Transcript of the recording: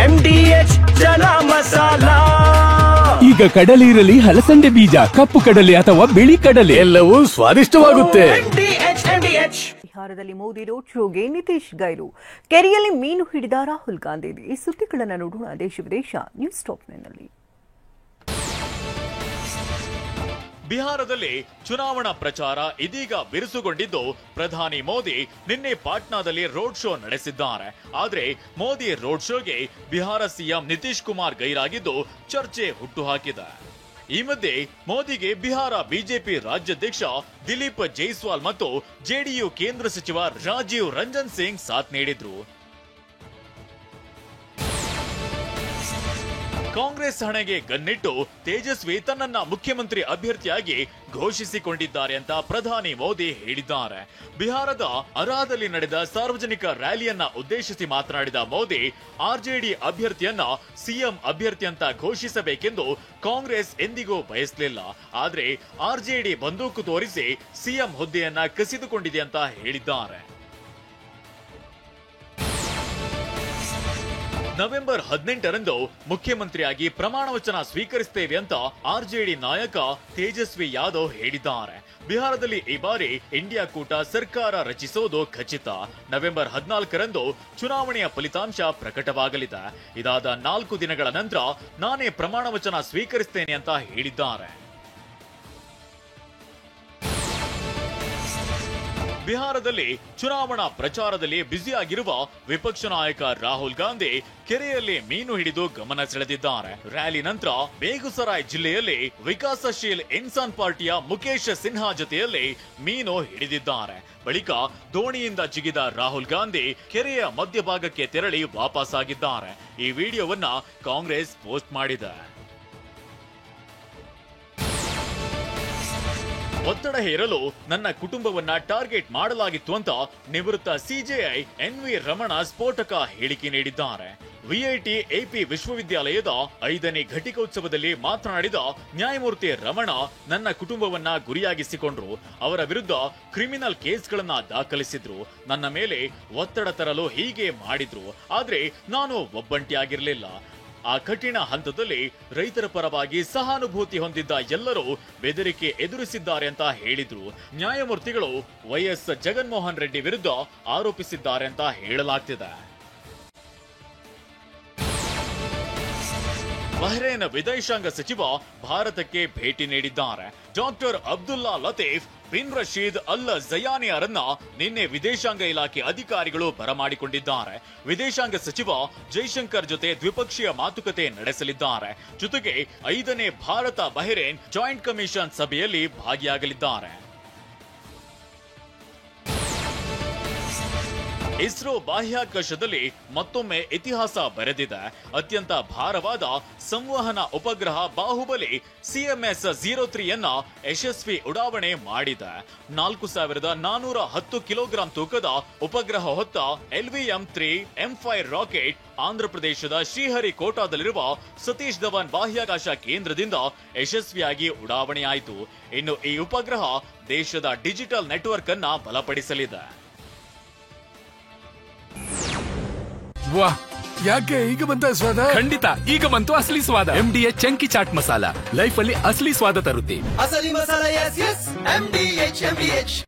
MDH chana masala. ಈಗ ಕಡಲೆ ಇರಲಿ, ಹಲಸಂದೆ ಬೀಜ, ಕಪ್ಪು ಕಡಲೆ ಅಥವಾ ಬಿಳಿ ಕಡಲೆ, ಎಲ್ಲವೂ ಸ್ವಾದಿಷ್ಟವಾಗುತ್ತೆ. ಬಿಹಾರದಲ್ಲಿ ಮೋದಿ ರೋಡ್ ಶೋಗೆ ನಿತೀಶ್ ಗೈರು, ಕೆರೆಯಲ್ಲಿ ಮೀನು ಹಿಡಿದ ರಾಹುಲ್ ಗಾಂಧಿ. ಈ ಸುದ್ದಿಗಳನ್ನು ನೋಡೋಣ ದೇಶ ವಿದೇಶ ನ್ಯೂಸ್ ಟಾಪ್9ನಲ್ಲಿ. ಬಿಹಾರದಲ್ಲಿ ಚುನಾವಣಾ ಪ್ರಚಾರ ಇದೀಗ ಬಿರುಸುಗೊಂಡಿದ್ದು, ಪ್ರಧಾನಿ ಮೋದಿ ನಿನ್ನೆ ಪಾಟ್ನಾದಲ್ಲಿ ರೋಡ್ ಶೋ ನಡೆಸಿದ್ದಾರೆ. ಆದರೆ ಮೋದಿ ರೋಡ್ ಶೋಗೆ ಬಿಹಾರ ಸಿಎಂ ನಿತೀಶ್ ಕುಮಾರ್ ಗೈರಾಗಿದ್ದು ಚರ್ಚೆ ಹುಟ್ಟುಹಾಕಿದೆ. ಈ ಮಧ್ಯೆ ಮೋದಿಗೆ ಬಿಹಾರ ಬಿಜೆಪಿ ರಾಜ್ಯಾಧ್ಯಕ್ಷ ದಿಲೀಪ್ ಜೈಸ್ವಾಲ್ ಮತ್ತು ಜೆಡಿಯು ಕೇಂದ್ರ ಸಚಿವ ರಾಜೀವ್ ರಂಜನ್ ಸಿಂಗ್ ಸಾಥ್ ನೀಡಿದ್ರು. ಕಾಂಗ್ರೆಸ್ ಹಣೆಗೆ ಗನ್ನಿಟ್ಟು ತೇಜಸ್ವಿ ತನ್ನನ್ನ ಮುಖ್ಯಮಂತ್ರಿ ಅಭ್ಯರ್ಥಿಯಾಗಿ ಘೋಷಿಸಿಕೊಂಡಿದ್ದಾರೆ ಅಂತ ಪ್ರಧಾನಿ ಮೋದಿ ಹೇಳಿದ್ದಾರೆ. ಬಿಹಾರದ ಅರಾದಲ್ಲಿ ನಡೆದ ಸಾರ್ವಜನಿಕ ರ್ಯಾಲಿಯನ್ನ ಉದ್ದೇಶಿಸಿ ಮಾತನಾಡಿದ ಮೋದಿ, ಆರ್ಜೆಡಿ ಅಭ್ಯರ್ಥಿಯನ್ನ ಸಿಎಂ ಅಭ್ಯರ್ಥಿ ಅಂತ ಘೋಷಿಸಬೇಕೆಂದು ಕಾಂಗ್ರೆಸ್ ಎಂದಿಗೂ ಬಯಸಲಿಲ್ಲ. ಆದ್ರೆ ಆರ್ಜೆಡಿ ಬಂದೂಕು ತೋರಿಸಿ ಸಿಎಂ ಹುದ್ದೆಯನ್ನ ಕಸಿದುಕೊಂಡಿದೆ ಅಂತ ಹೇಳಿದ್ದಾರೆ. ನವೆಂಬರ್ 18ರಂದು ಮುಖ್ಯಮಂತ್ರಿಯಾಗಿ ಪ್ರಮಾಣ ವಚನ ಸ್ವೀಕರಿಸುತ್ತೇವೆ ಅಂತ ಆರ್ಜೆಡಿ ನಾಯಕ ತೇಜಸ್ವಿ ಯಾದವ್ ಹೇಳಿದ್ದಾರೆ. ಬಿಹಾರದಲ್ಲಿ ಈ ಬಾರಿ ಇಂಡಿಯಾ ಕೂಟ ಸರ್ಕಾರ ರಚಿಸೋದು ಖಚಿತ. ನವೆಂಬರ್ 14ರಂದು ಚುನಾವಣೆಯ ಫಲಿತಾಂಶ ಪ್ರಕಟವಾಗಲಿದೆ. ಇದಾದ 4 ದಿನಗಳ ನಂತರ ನಾನೇ ಪ್ರಮಾಣ ವಚನ ಸ್ವೀಕರಿಸುತ್ತೇನೆ ಅಂತ ಹೇಳಿದ್ದಾರೆ. ಬಿಹಾರದಲ್ಲಿ ಚುನಾವಣಾ ಪ್ರಚಾರದಲ್ಲಿ ಬ್ಯುಸಿಯಾಗಿರುವ ವಿಪಕ್ಷ ನಾಯಕ ರಾಹುಲ್ ಗಾಂಧಿ ಕೆರೆಯಲ್ಲಿ ಮೀನು ಹಿಡಿದು ಗಮನ ಸೆಳೆದಿದ್ದಾರೆ. ರ್ಯಾಲಿ ನಂತರ ಬೇಗುಸರಾಯ್ ಜಿಲ್ಲೆಯಲ್ಲಿ ವಿಕಾಸಶೀಲ್ ಇನ್ಸಾನ್ ಪಾರ್ಟಿಯ ಮುಖೇಶ್ ಸಿನ್ಹಾ ಜೊತೆಯಲ್ಲಿ ಮೀನು ಹಿಡಿದಿದ್ದಾರೆ. ಬಳಿಕ ದೋಣಿಯಿಂದ ಜಿಗಿದ ರಾಹುಲ್ ಗಾಂಧಿ ಕೆರೆಯ ಮಧ್ಯಭಾಗಕ್ಕೆ ತೆರಳಿ ವಾಪಸ್ ಆಗಿದ್ದಾರೆ. ಈ ವಿಡಿಯೋವನ್ನ ಕಾಂಗ್ರೆಸ್ ಪೋಸ್ಟ್ ಮಾಡಿದೆ. ಒತ್ತಡ ಹೇರಲು ನನ್ನ ಕುಟುಂಬವನ್ನ ಟಾರ್ಗೆಟ್ ಮಾಡಲಾಗಿತ್ತು ಅಂತ ನಿವೃತ್ತ ಸಿಜೆಐ ಎನ್ವಿ ರಮಣ ಸ್ಫೋಟಕ ಹೇಳಿಕೆ ನೀಡಿದ್ದಾರೆ. ವಿಐಟಿ ಎಪಿ ವಿಶ್ವವಿದ್ಯಾಲಯದ 5ನೇ ಘಟಿಕೋತ್ಸವದಲ್ಲಿ ಮಾತನಾಡಿದ ನ್ಯಾಯಮೂರ್ತಿ ರಮಣ, ನನ್ನ ಕುಟುಂಬವನ್ನ ಗುರಿಯಾಗಿಸಿಕೊಂಡ್ರು, ಅವರ ವಿರುದ್ಧ ಕ್ರಿಮಿನಲ್ ಕೇಸ್ಗಳನ್ನ ದಾಖಲಿಸಿದ್ರು, ನನ್ನ ಮೇಲೆ ಒತ್ತಡ ತರಲು ಹೀಗೆ ಮಾಡಿದ್ರು. ಆದ್ರೆ ನಾನು ಒಬ್ಬಂಟಿಯಾಗಿರ್ಲಿಲ್ಲ. ಆ ಕಠಿಣ ಹಂತದಲ್ಲಿ ರೈತರ ಪರವಾಗಿ ಸಹಾನುಭೂತಿ ಹೊಂದಿದ್ದ ಎಲ್ಲರೂ ಬೆದರಿಕೆ ಎದುರಿಸಿದ್ದಾರೆ ಅಂತ ಹೇಳಿದ್ರು. ನ್ಯಾಯಮೂರ್ತಿಗಳು ವೈಎಸ್ ಜಗನ್ಮೋಹನ್ ರೆಡ್ಡಿ ವಿರುದ್ಧ ಆರೋಪಿಸಿದ್ದಾರೆ ಅಂತ ಹೇಳಲಾಗ್ತಿದೆ. ಬಹ್ರೇನ್ ವಿದೇಶಾಂಗ ಸಚಿವ ಭಾರತಕ್ಕೆ ಭೇಟಿ ನೀಡಿದ್ದಾರೆ. Doctor Abdullah Latif bin Rashid Al Zayani ಅವರನ್ನ ನಿನ್ನೆ ವಿದೇಶಾಂಗ ಇಲಾಖೆ ಅಧಿಕಾರಿಗಳು ಬರಮಾಡಿಕೊಂಡಿದ್ದಾರೆ. ವಿದೇಶಾಂಗ ಸಚಿವ ಜೈಶಂಕರ್ ಜೊತೆ ದ್ವಿಪಕ್ಷೀಯ ಮಾತುಕತೆ ನಡೆಸಲಿದ್ದಾರೆ. ಜೊತೆಗೆ 5ನೇ ಭಾರತ ಬಹ್ರೇನ್ ಜಾಯಿಂಟ್ ಕಮಿಷನ್ ಸಭೆಯಲ್ಲಿ ಭಾಗಿಯಾಗಲಿದ್ದಾರೆ. ಇಸ್ರೋ ಬಾಹ್ಯಾಕಾಶದಲ್ಲಿ ಮತ್ತೊಮ್ಮೆ ಇತಿಹಾಸ ಬರೆದಿದೆ. ಅತ್ಯಂತ ಭಾರವಾದ ಸಂವಹನ ಉಪಗ್ರಹ ಬಾಹುಬಲಿ CMS-03ಯನ್ನ ಯಶಸ್ವಿ ಉಡಾವಣೆ ಮಾಡಿದೆ. 4410 ಕಿಲೋಗ್ರಾಂ ತೂಕದ ಉಪಗ್ರಹ ಹೊತ್ತ LVM-3 M5 ರಾಕೆಟ್ ಆಂಧ್ರಪ್ರದೇಶದ ಶ್ರೀಹರಿಕೋಟಾದಲ್ಲಿರುವ ಸತೀಶ್ ಧವನ್ ಬಾಹ್ಯಾಕಾಶ ಕೇಂದ್ರದಿಂದ ಯಶಸ್ವಿಯಾಗಿ ಉಡಾವಣೆಯಾಯಿತು. ಇನ್ನು ಈ ಉಪಗ್ರಹ ದೇಶದ ಡಿಜಿಟಲ್ ನೆಟ್ವರ್ಕ್ ಅನ್ನ ಬಲಪಡಿಸಲಿದೆ. ವಾಹ್, ಯಾಕೆ ಈಗ ಬಂತ ಸ್ವಾದ? ಖಂಡಿತ ಈಗ ಬಂತು ಅಸಲಿ ಸ್ವಾದ. MDH chunky chaat masala life ಅಲ್ಲಿ ಅಸಲಿ ಸ್ವಾದ ತರುತ್ತೆ. ಅಸಲಿ ಮಸಾಲ, ಎಸ್ ಎಸ್ MDH.